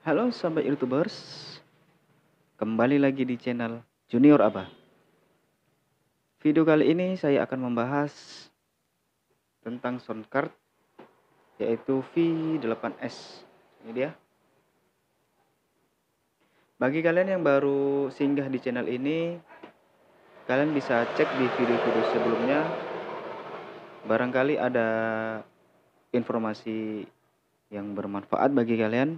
Halo sahabat YouTubers, kembali lagi di channel Junior Abah. Video kali ini saya akan membahas tentang sound card yaitu V8S. Ini dia. Bagi kalian yang baru singgah di channel ini, kalian bisa cek di video-video sebelumnya. Barangkali ada informasi yang bermanfaat bagi kalian.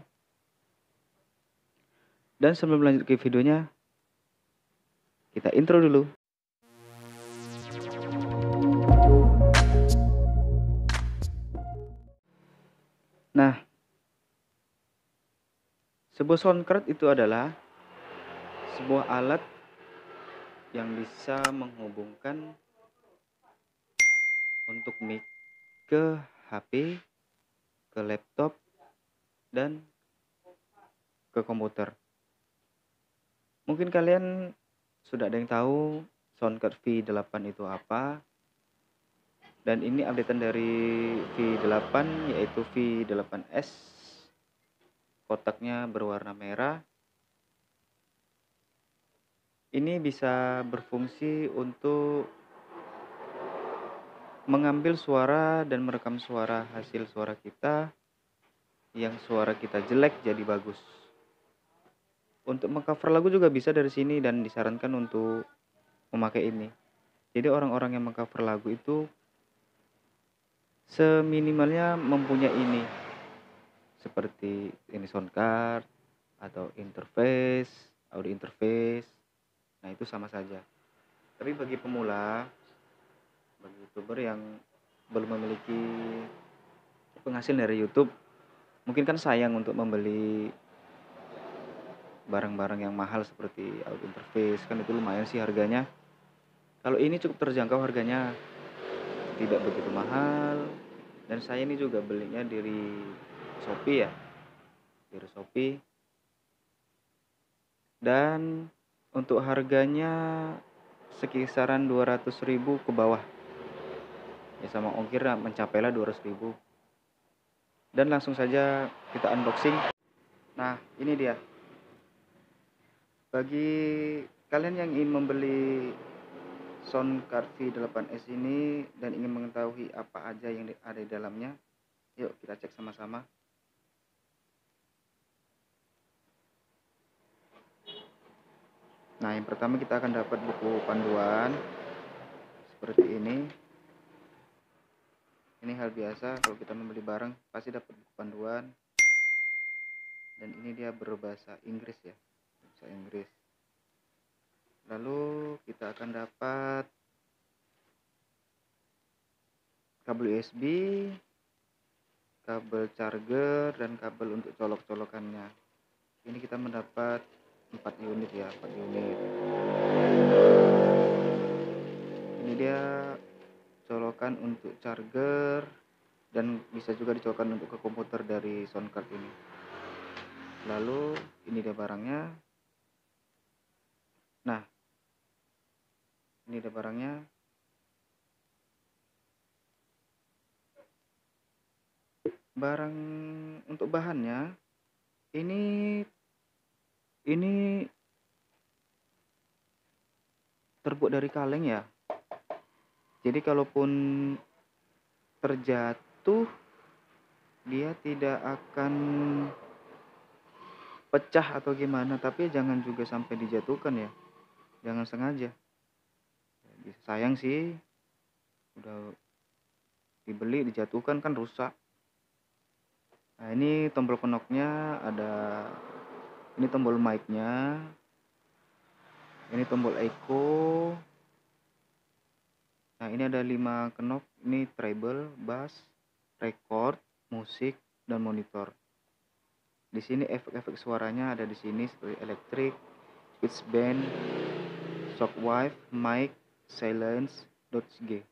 Dan sebelum lanjut ke videonya, kita intro dulu. Nah, sebuah sound card itu adalah sebuah alat yang bisa menghubungkan untuk mic ke HP, ke laptop, dan ke komputer. Mungkin kalian sudah ada yang tahu soundcard V8 itu apa. Dan ini updatean dari V8 yaitu V8S. Kotaknya berwarna merah. Ini bisa berfungsi untuk mengambil suara dan merekam suara hasil suara kita yang suara kita jelek jadi bagus. Untuk mengcover lagu juga bisa dari sini dan disarankan untuk memakai ini. Jadi orang-orang yang mengcover lagu itu seminimalnya mempunyai ini. Seperti ini sound card atau interface, audio interface. Nah, itu sama saja. Tapi bagi pemula, bagi YouTuber yang belum memiliki penghasilan dari YouTube, mungkin kan sayang untuk membeli barang-barang yang mahal seperti audio interface, kan itu lumayan sih harganya. Kalau ini cukup terjangkau harganya, tidak begitu mahal. Dan saya ini juga belinya dari Shopee ya, dari Shopee. Dan untuk harganya sekisaran 200.000 ke bawah. Ya sama ongkir mencapailah 200.000. Dan langsung saja kita unboxing. Nah, ini dia. Bagi kalian yang ingin membeli soundcard V8S ini dan ingin mengetahui apa aja yang ada di dalamnya, yuk kita cek sama-sama. Nah, yang pertama kita akan dapat buku panduan seperti ini. Ini hal biasa kalau kita membeli barang pasti dapat buku panduan. Dan ini dia berbahasa Inggris ya, bahasa Inggris. Lalu kita akan dapat kabel USB, kabel charger, dan kabel untuk colok-colokannya. Ini kita mendapat 4 unit ya, 4 unit. Ini dia colokan untuk charger dan bisa juga dicolokkan untuk ke komputer dari soundcard ini. Lalu ini dia barangnya. Nah, ini dia barangnya. Barang untuk bahannya ini terbuat dari kaleng ya. Jadi kalaupun terjatuh dia tidak akan pecah atau gimana, tapi jangan juga sampai dijatuhkan ya. Jangan sengaja. Sayang sih udah dibeli dijatuhkan kan rusak. Nah, ini tombol knopnya ada, ini tombol mic-nya. Ini tombol echo. Nah, ini ada 5 knop, ini treble, bass, record, musik, dan monitor. Di sini efek-efek suaranya ada di sini seperti elektrik, pitch bend, shockwave, mic, silence, dodge G.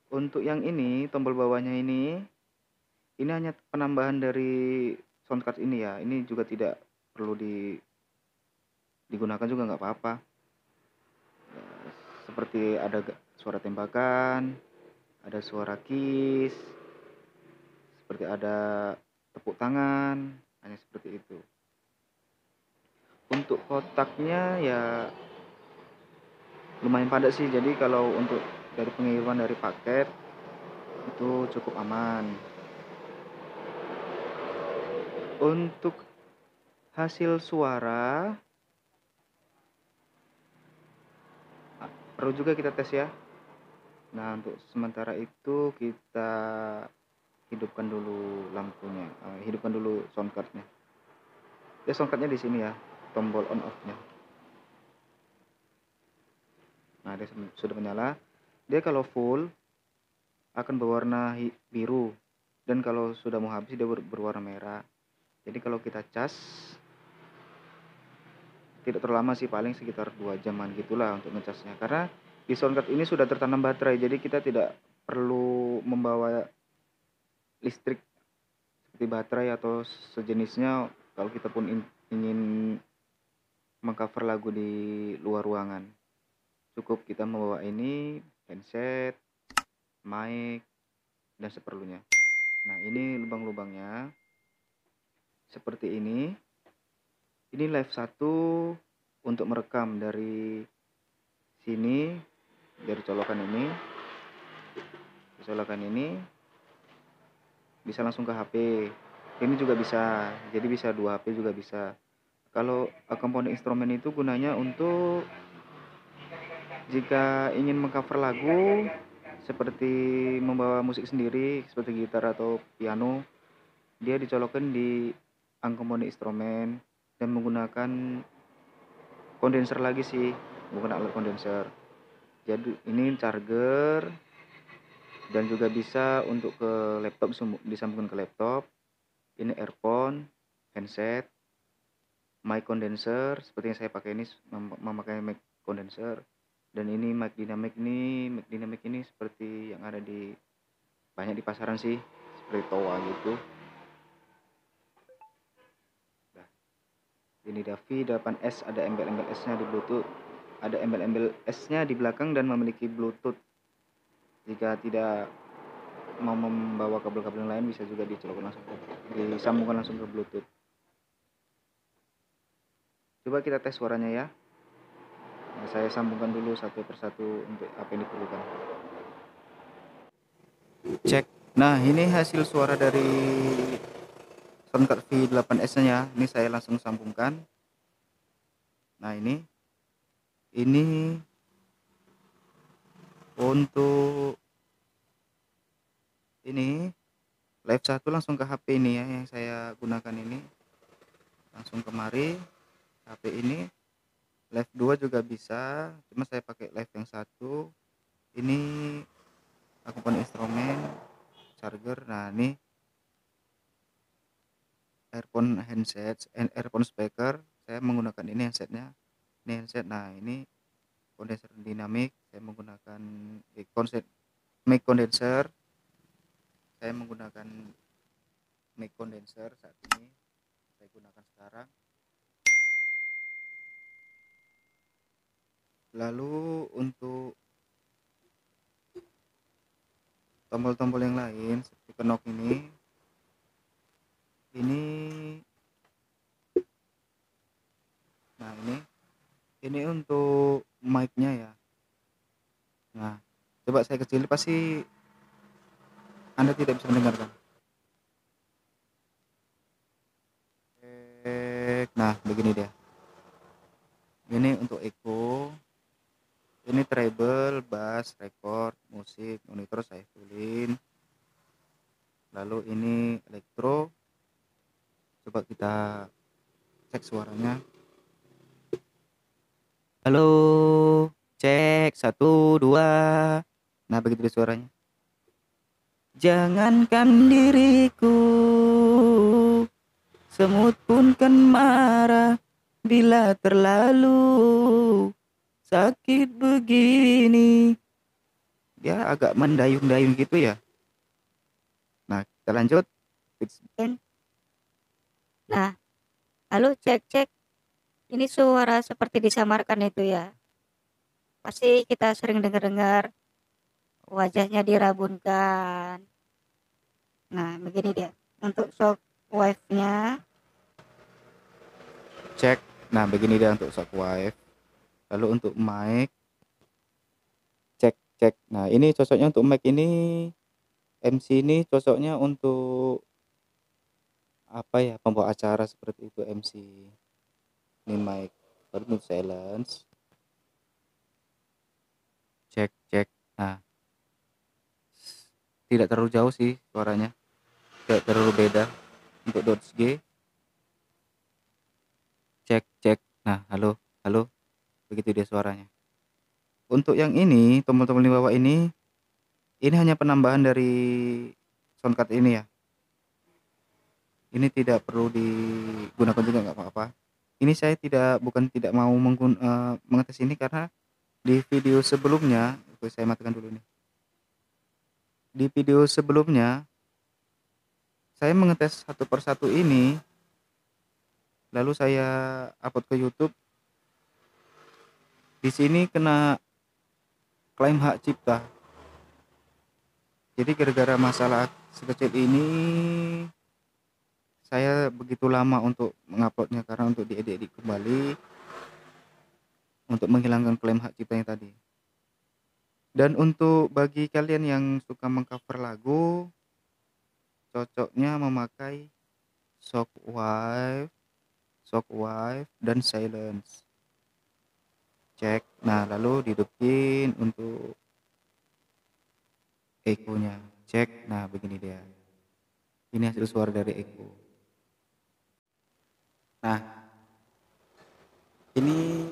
Untuk yang ini, tombol bawahnya ini hanya penambahan dari soundcard ini ya. Ini juga tidak perlu digunakan juga nggak apa-apa. Seperti ada suara tembakan, ada suara kiss, seperti ada tepuk tangan. hanya seperti itu. Untuk kotaknya ya lumayan padat sih, jadi kalau untuk dari pengiriman dari paket itu cukup aman. Untuk hasil suara perlu juga kita tes ya. Nah, untuk sementara itu kita hidupkan dulu lampunya, hidupkan dulu soundcardnya. Ya, soundcardnya di sini ya, tombol on off-nya. Nah, dia sudah menyala. Dia kalau full akan berwarna biru, dan kalau sudah mau habis dia berwarna merah. Jadi kalau kita cas tidak terlalu lama sih, paling sekitar 2 jaman gitulah untuk ngecasnya. Karena di soundcard ini sudah tertanam baterai, jadi kita tidak perlu membawa listrik seperti baterai atau sejenisnya kalau kita pun ingin mengcover lagu di luar ruangan. Cukup kita membawa ini, headset, mic, dan seperlunya. Nah, ini lubang-lubangnya seperti ini. Ini live 1 untuk merekam dari sini, dari colokan ini bisa langsung ke HP. Ini juga bisa, jadi bisa 2 HP juga bisa. Kalau komponen instrumen itu gunanya untuk jika ingin mengcover lagu seperti membawa musik sendiri seperti gitar atau piano, dia dicolokkan di komponen instrumen dan menggunakan kondenser lagi sih, menggunakan alat kondenser. Jadi ini charger, dan juga bisa untuk ke laptop, disambungkan ke laptop. Ini earphone, handset, mic condenser seperti yang saya pakai ini, memakai mic condenser. Dan ini mic dynamic ini seperti yang ada di banyak di pasaran sih, seperti Towa gitu. Nah, ini Davi 8S, ada embel-embel S-nya di Bluetooth, ada embel-embel S-nya di belakang dan memiliki Bluetooth. Jika tidak mau membawa kabel-kabel yang lain bisa juga disambungkan langsung ke Bluetooth. Coba kita tes suaranya ya. Nah, saya sambungkan dulu satu persatu untuk apa yang diperlukan. Cek. Nah, ini hasil suara dari soundcard V8S nya. Ini saya langsung sambungkan. Nah, ini untuk ini live 1 langsung ke HP ini ya, yang saya gunakan ini. Langsung kemari HP ini. Live 2 juga bisa, cuma saya pakai live yang 1. Ini komponen instrumen, charger. Nah, ini earphone speaker. Saya menggunakan ini headsetnya. Ini headset. Nah, ini kondenser dinamik. Saya menggunakan mic condenser. Saya menggunakan mic condenser saat ini. Saya gunakan sekarang. Lalu untuk tombol-tombol yang lain seperti knob ini nah ini untuk mic-nya ya. Nah, coba saya kecil, pasti Anda tidak bisa mendengarkan. Nah, begini dia. Ini untuk echo, ini treble, bass, record, musik, monitor saya fullin. Lalu ini elektro. Coba kita cek suaranya. Halo, cek 1 2. Nah, begitu suaranya. Jangankan diriku, semut pun kan marah bila terlalu sakit begini. Dia agak mendayung-dayung gitu ya. Nah, kita lanjut. Nah, halo cek. Ini suara seperti disamarkan itu ya. Pasti kita sering dengar-dengar wajahnya dirabunkan. Nah, begini dia. Untuk shock wave-nya Nah, begini dia untuk Shockwave. Lalu untuk mic, cek cek. Nah, ini cocoknya untuk mic ini, MC ini cocoknya untuk apa ya, pembawa acara seperti itu MC. Ini mic. Lalu untuk silence, cek cek. Nah, tidak terlalu jauh sih suaranya, tidak terlalu beda. Untuk Dodge G, cek cek. Nah, halo halo, begitu dia suaranya. Untuk yang ini, tombol-tombol di bawah ini hanya penambahan dari soundcard ini ya. Ini tidak perlu digunakan juga, nggak apa-apa. Ini saya bukan tidak mau mengetes ini karena di video sebelumnya, saya matikan dulu nih. Di video sebelumnya saya mengetes satu persatu ini, lalu saya upload ke YouTube. Di sini kena klaim hak cipta. Jadi gara-gara masalah sekecil ini saya begitu lama untuk menguploadnya, karena untuk diedit kembali untuk menghilangkan klaim hak ciptanya tadi. Dan untuk bagi kalian yang suka mengcover lagu, cocoknya memakai Shockwave dan silence. Cek. Nah, lalu dihidupin untuk echo-nya. Cek. Nah, begini dia. Ini hasil suara dari echo. Nah, ini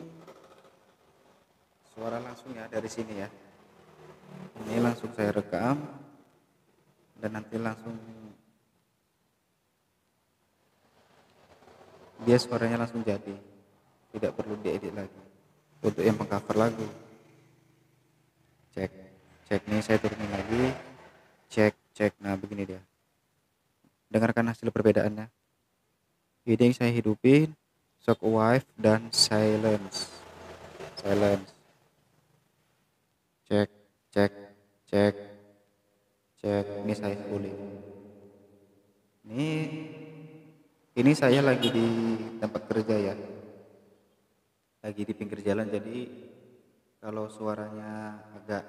suara langsung ya dari sini ya. Ini langsung saya rekam dan nanti langsung dia suaranya langsung jadi, tidak perlu diedit lagi. Untuk yang pengcover lagu, cek cek. Nih saya turunin lagi, cek cek. Nah, begini dia, dengarkan hasil perbedaannya. Ini yang saya hidupin Shockwave dan silence. Cek cek cek cek. Ini saya pulih. Ini saya lagi di tempat kerja ya, lagi di pinggir jalan, jadi kalau suaranya agak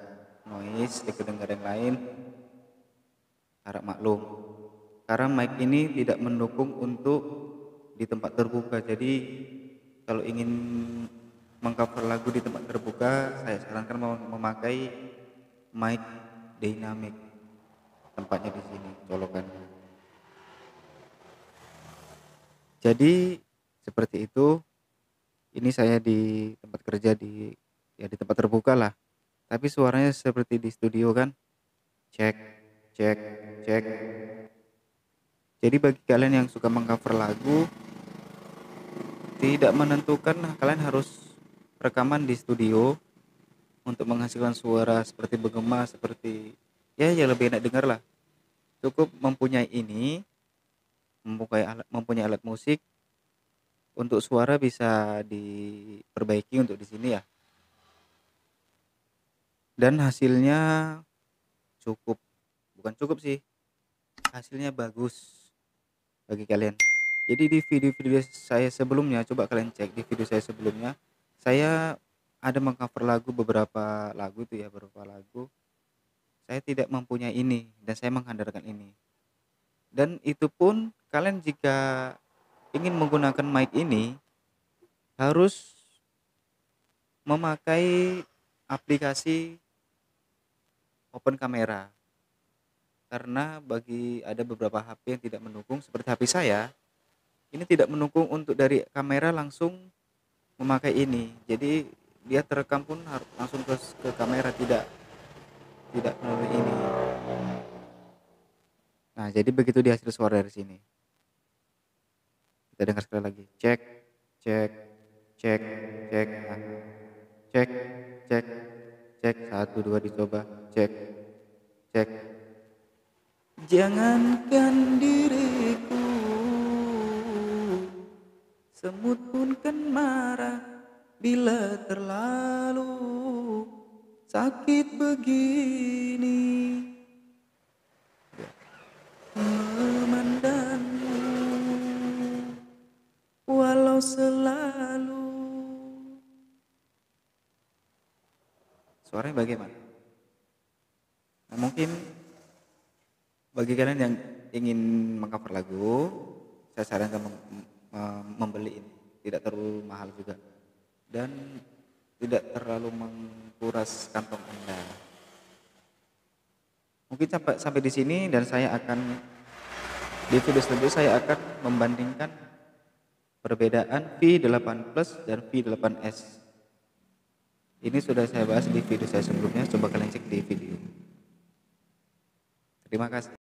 noise dikedengar yang lain, harap maklum. Karena mic ini tidak mendukung untuk di tempat terbuka, jadi kalau ingin mengcover lagu di tempat terbuka, saya sarankan memakai mic dynamic. Tempatnya di sini, colokan. Jadi seperti itu. Ini saya di tempat kerja di tempat terbuka lah. Tapi suaranya seperti di studio kan. Cek, cek, cek. Jadi bagi kalian yang suka mengcover lagu, tidak menentukan kalian harus rekaman di studio untuk menghasilkan suara seperti bergema, seperti ya lebih enak dengar lah. Cukup mempunyai mempunyai alat musik, untuk suara bisa diperbaiki untuk di sini ya. Dan hasilnya bukan cukup sih, hasilnya bagus bagi kalian. Jadi di video-video saya sebelumnya, coba kalian cek di video saya sebelumnya, saya ada mengcover beberapa lagu saya tidak mempunyai ini dan saya mengandalkan ini. Dan itu pun kalian jika ingin menggunakan mic ini harus memakai aplikasi open camera, karena ada beberapa HP yang tidak mendukung, seperti HP saya ini tidak mendukung untuk dari kamera langsung memakai ini. Jadi dia terekam pun harus langsung ke kamera, tidak melalui ini. Nah, jadi begitu di hasil suara dari sini. Kita dengar sekali lagi. Cek cek cek cek. Nah, cek cek cek. 1 2 dicoba. Cek cek. Jangankan diriku, semut pun kan marah bila terlalu sakit begini. Memandangmu walau selalu Suaranya bagaimana? Nah, mungkin bagi kalian yang ingin meng-cover lagu, saya sarankan membeli ini. Tidak terlalu mahal juga dan tidak terlalu menguras kantong Anda. Mungkin sampai di sini, dan di video selanjutnya saya akan membandingkan perbedaan V8 Plus dan V8S. Ini sudah saya bahas di video saya sebelumnya, coba kalian cek di video. Terima kasih.